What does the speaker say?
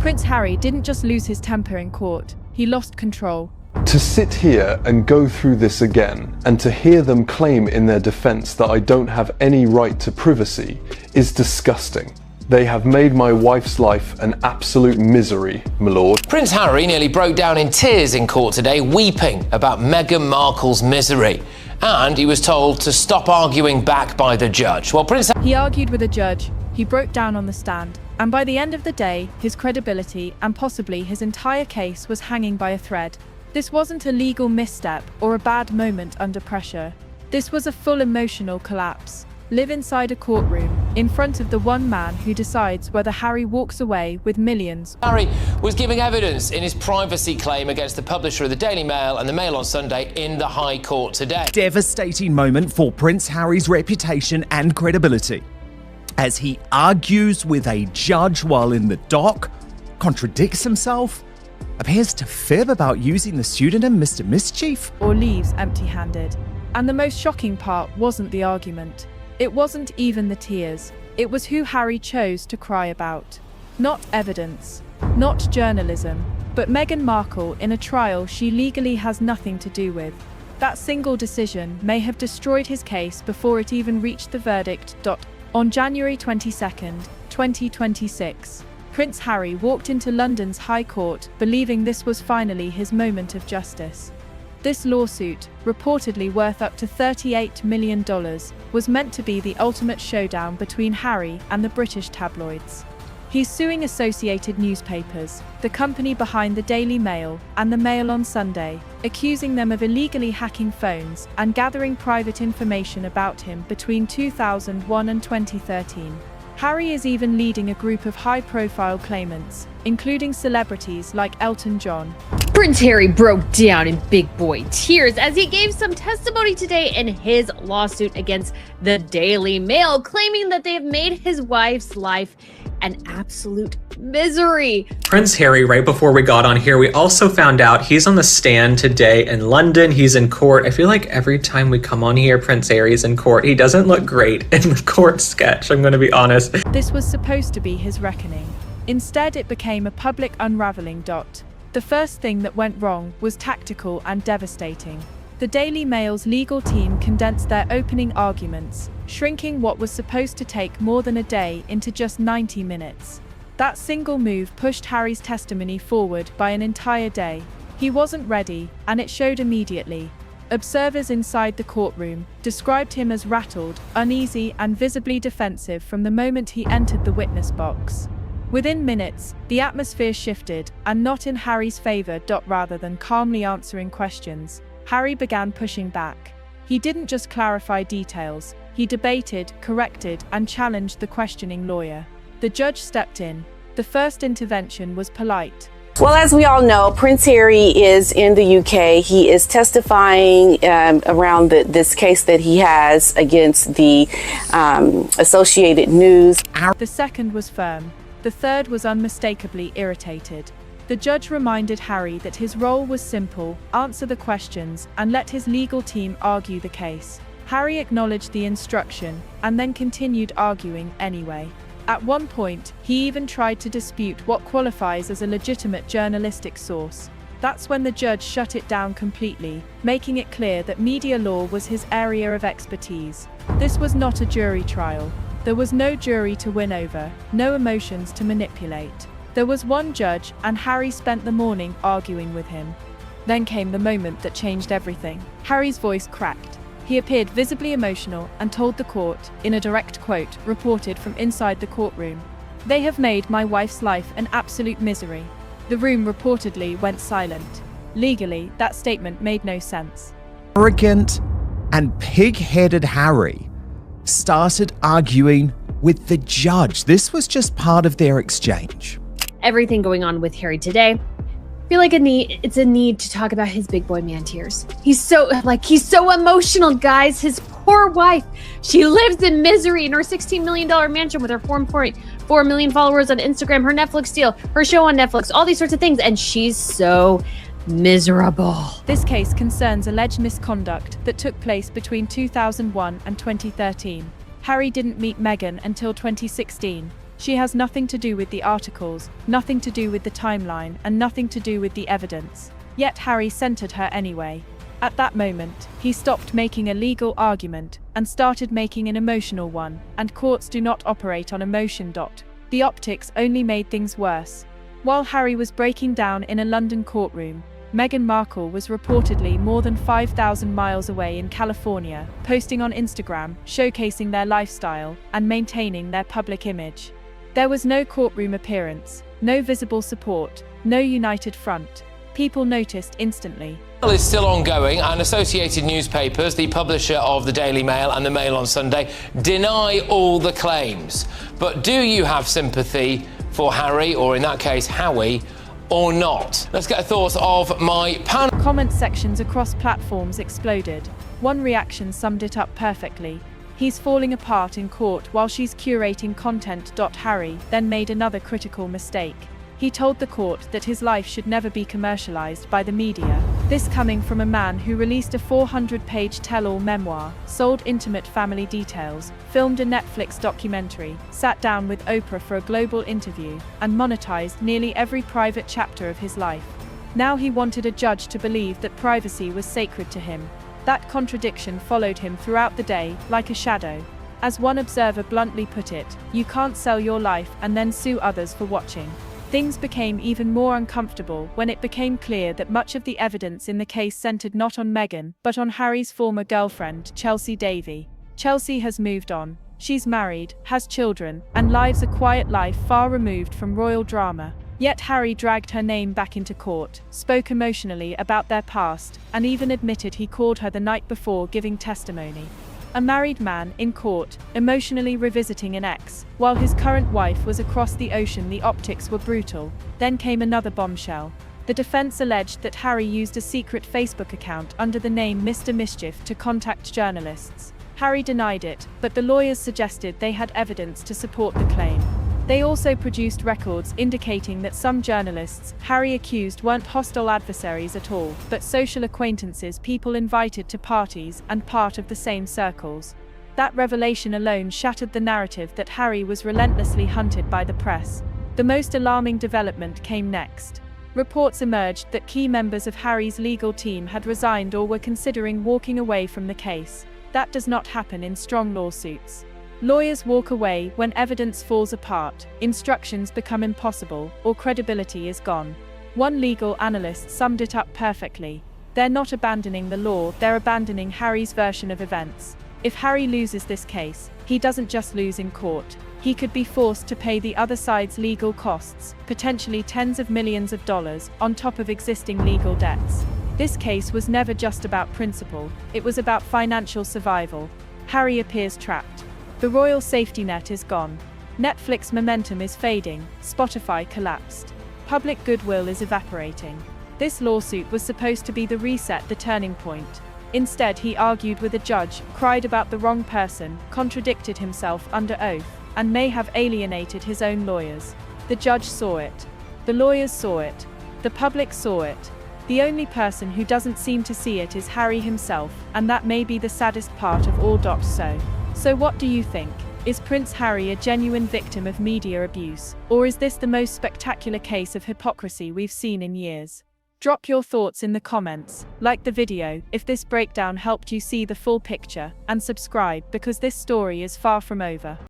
Prince Harry didn't just lose his temper in court, he lost control. To sit here and go through this again, and to hear them claim in their defense that I don't have any right to privacy, is disgusting. They have made my wife's life an absolute misery, my lord. Prince Harry nearly broke down in tears in court today, weeping about Meghan Markle's misery. And he was told to stop arguing back by the judge. Well, He argued with a judge, he broke down on the stand, and by the end of the day, his credibility and possibly his entire case was hanging by a thread. This wasn't a legal misstep or a bad moment under pressure. This was a full emotional collapse. Live inside a courtroom, in front of the one man who decides whether Harry walks away with millions. Harry was giving evidence in his privacy claim against the publisher of the Daily Mail and the Mail on Sunday in the High Court today. Devastating moment for Prince Harry's reputation and credibility, as he argues with a judge while in the dock, contradicts himself, appears to fib about using the pseudonym Mr. Mischief, or leaves empty-handed. And the most shocking part wasn't the argument. It wasn't even the tears. It was who Harry chose to cry about. Not evidence, not journalism, but Meghan Markle in a trial she legally has nothing to do with. That single decision may have destroyed his case before it even reached the verdict. On January 22nd, 2026, Prince Harry walked into London's High Court believing this was finally his moment of justice. This lawsuit, reportedly worth up to $38 million, was meant to be the ultimate showdown between Harry and the British tabloids. He's suing Associated Newspapers, the company behind the Daily Mail and the Mail on Sunday, accusing them of illegally hacking phones and gathering private information about him between 2001 and 2013. Harry is even leading a group of high-profile claimants, including celebrities like Elton John. Prince Harry broke down in big boy tears as he gave some testimony today in his lawsuit against the Daily Mail, claiming that they have made his wife's life an absolute misery. Prince Harry, right before we got on here, we also found out he's on the stand today in London. He's in court. I feel like every time we come on here, Prince Harry's in court. He doesn't look great in the court sketch, I'm going to be honest. This was supposed to be his reckoning. Instead, it became a public unraveling. The first thing that went wrong was tactical and devastating. The Daily Mail's legal team condensed their opening arguments, shrinking what was supposed to take more than a day into just 90 minutes. That single move pushed Harry's testimony forward by an entire day. He wasn't ready, and it showed immediately. Observers inside the courtroom described him as rattled, uneasy, and visibly defensive from the moment he entered the witness box. Within minutes, the atmosphere shifted, and not in Harry's favor. Rather than calmly answering questions, Harry began pushing back. He didn't just clarify details, he debated, corrected, and challenged the questioning lawyer. The judge stepped in. The first intervention was polite. Well, as we all know, Prince Harry is in the UK. He is testifying around this case that he has against the Associated News. The second was firm. The third was unmistakably irritated. The judge reminded Harry that his role was simple: answer the questions and let his legal team argue the case. Harry acknowledged the instruction and then continued arguing anyway. At one point, he even tried to dispute what qualifies as a legitimate journalistic source. That's when the judge shut it down completely, making it clear that media law was his area of expertise. This was not a jury trial. There was no jury to win over, no emotions to manipulate. There was one judge, and Harry spent the morning arguing with him. Then came the moment that changed everything. Harry's voice cracked. He appeared visibly emotional and told the court, in a direct quote reported from inside the courtroom, "They have made my wife's life an absolute misery." The room reportedly went silent. Legally, that statement made no sense. Arrogant and pig-headed Harry started arguing with the judge. This was just part of their exchange. Everything going on with Harry today, I feel like it's a need to talk about his big boy man tears. He's so emotional, guys. His poor wife, she lives in misery in her $16 million mansion with her 4.4 million followers on Instagram, her Netflix deal, her show on Netflix, all these sorts of things, and she's so miserable. This case concerns alleged misconduct that took place between 2001 and 2013. Harry didn't meet Meghan until 2016. She has nothing to do with the articles, nothing to do with the timeline, and nothing to do with the evidence. Yet Harry centered her anyway. At that moment, he stopped making a legal argument and started making an emotional one, and courts do not operate on emotion. The optics only made things worse. While Harry was breaking down in a London courtroom, Meghan Markle was reportedly more than 5,000 miles away in California, posting on Instagram, showcasing their lifestyle and maintaining their public image. There was no courtroom appearance, no visible support, no united front. People noticed instantly. The trial is still ongoing, and Associated Newspapers, the publisher of the Daily Mail and the Mail on Sunday, deny all the claims. But do you have sympathy for Harry, or in that case, Howie, or not? Let's get the thoughts of my panel. Comment sections across platforms exploded. One reaction summed it up perfectly. He's falling apart in court while she's curating content. Harry then made another critical mistake. He told the court that his life should never be commercialized by the media. This coming from a man who released a 400-page tell-all memoir, sold intimate family details, filmed a Netflix documentary, sat down with Oprah for a global interview, and monetized nearly every private chapter of his life. Now he wanted a judge to believe that privacy was sacred to him. That contradiction followed him throughout the day, like a shadow. As one observer bluntly put it, you can't sell your life and then sue others for watching. Things became even more uncomfortable when it became clear that much of the evidence in the case centered not on Meghan, but on Harry's former girlfriend, Chelsea Davy. Chelsea has moved on. She's married, has children, and lives a quiet life far removed from royal drama. Yet Harry dragged her name back into court, spoke emotionally about their past, and even admitted he called her the night before giving testimony. A married man in court, emotionally revisiting an ex, while his current wife was across the ocean. The optics were brutal. Then came another bombshell. The defense alleged that Harry used a secret Facebook account under the name Mr. Mischief to contact journalists. Harry denied it, but the lawyers suggested they had evidence to support the claim. They also produced records indicating that some journalists Harry accused weren't hostile adversaries at all, but social acquaintances, people invited to parties and part of the same circles. That revelation alone shattered the narrative that Harry was relentlessly hunted by the press. The most alarming development came next. Reports emerged that key members of Harry's legal team had resigned or were considering walking away from the case. That does not happen in strong lawsuits. Lawyers walk away when evidence falls apart, instructions become impossible, or credibility is gone. One legal analyst summed it up perfectly. They're not abandoning the law, they're abandoning Harry's version of events. If Harry loses this case, he doesn't just lose in court. He could be forced to pay the other side's legal costs, potentially tens of millions of dollars, on top of existing legal debts. This case was never just about principle, it was about financial survival. Harry appears trapped. The royal safety net is gone. Netflix momentum is fading, Spotify collapsed. Public goodwill is evaporating. This lawsuit was supposed to be the reset, the turning point. Instead, he argued with a judge, cried about the wrong person, contradicted himself under oath, and may have alienated his own lawyers. The judge saw it. The lawyers saw it. The public saw it. The only person who doesn't seem to see it is Harry himself, and that may be the saddest part of all. So what do you think? Is Prince Harry a genuine victim of media abuse, or is this the most spectacular case of hypocrisy we've seen in years? Drop your thoughts in the comments, like the video if this breakdown helped you see the full picture, and subscribe because this story is far from over.